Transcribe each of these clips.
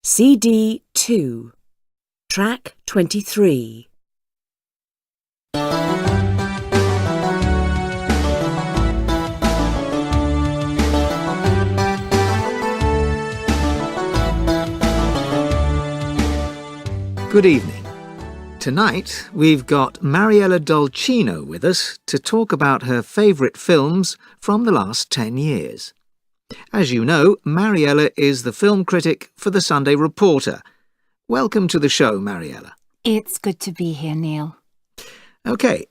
CD 2, Track 23. Good evening. Tonight we've got Mariella Dolcino with us to talk about her favourite films from the last 10 years. As you know, Mariella is the film critic for the Sunday Reporter. Welcome to the show, Mariella. It's good to be here, Neil. OK,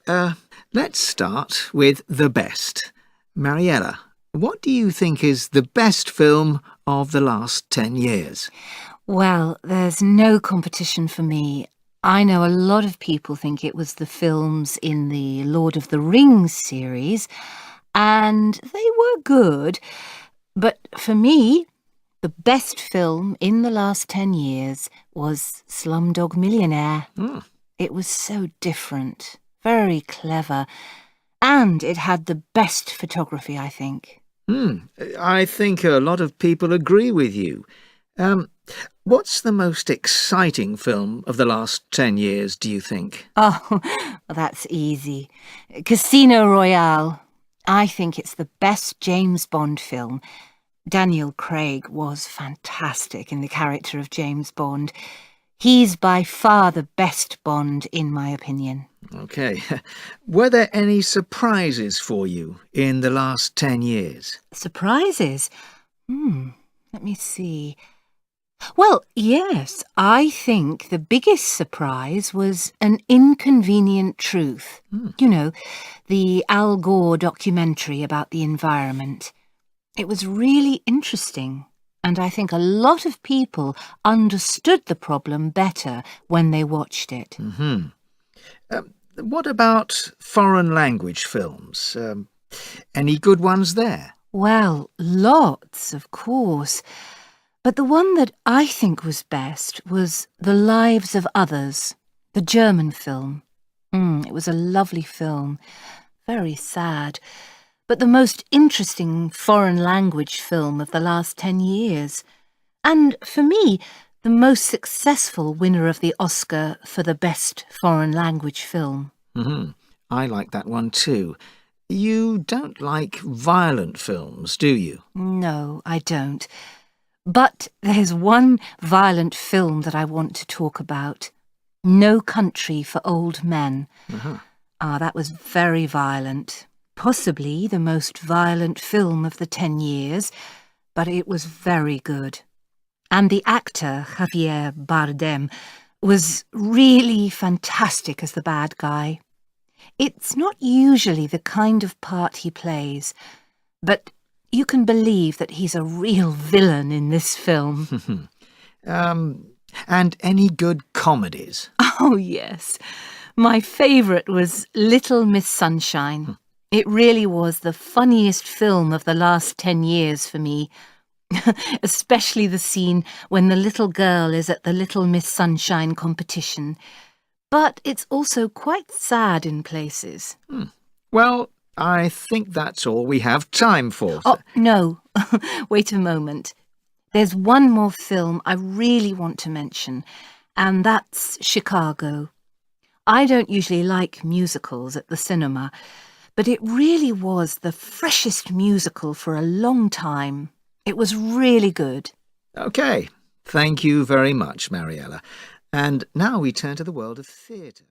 let's start with the best. Mariella, what do you think is the best film of the last 10 years? Well, there's no competition for me. I know a lot of people think it was the films in the Lord of the Rings series, and they were good. But for me, the best film in the last 10 years was Slumdog Millionaire. It was so different, very clever, and it had the best photography, I think. I think a lot of people agree with you. What's the most exciting film of the last 10 years, do you think? Oh, well, that's easy. Casino Royale. I think it's the best James Bond film. Daniel Craig was fantastic in the character of James Bond. He's by far the best Bond, in my opinion. OK. Were there any surprises for you in the last 10 years? Surprises? Let me see. Well, yes, I think the biggest surprise was An Inconvenient Truth. You know, the Al Gore documentary about the environment. It was really interesting, and I think a lot of people understood the problem better when they watched it. What about foreign language films? Any good ones there? Well, lots, of course. But the one that I think was best was The Lives of Others, the German film. It was a lovely film, very sad, but the most interesting foreign language film of the last 10 years. And for me, the most successful winner of the Oscar for the best foreign language film. I like that one too. You don't like violent films, do you? No, I don't. But there's one violent film that I want to talk about. No Country for Old Men. That was very violent. Possibly the most violent film of the 10 years, but it was very good. And the actor, Javier Bardem, was really fantastic as the bad guy. It's not usually the kind of part he plays, but you can believe that he's a real villain in this film. And any good comedies? Oh, yes. My favourite was Little Miss Sunshine. It really was the funniest film of the last 10 years for me, especially the scene when the little girl is at the Little Miss Sunshine competition. But it's also quite sad in places. Well, I think that's all we have time for. Oh, no. Wait a moment. There's one more film I really want to mention, and that's Chicago. I don't usually like musicals at the cinema, but it really was the freshest musical for a long time. It was really good. OK. Thank you very much, Mariella. And now we turn to the world of theatre.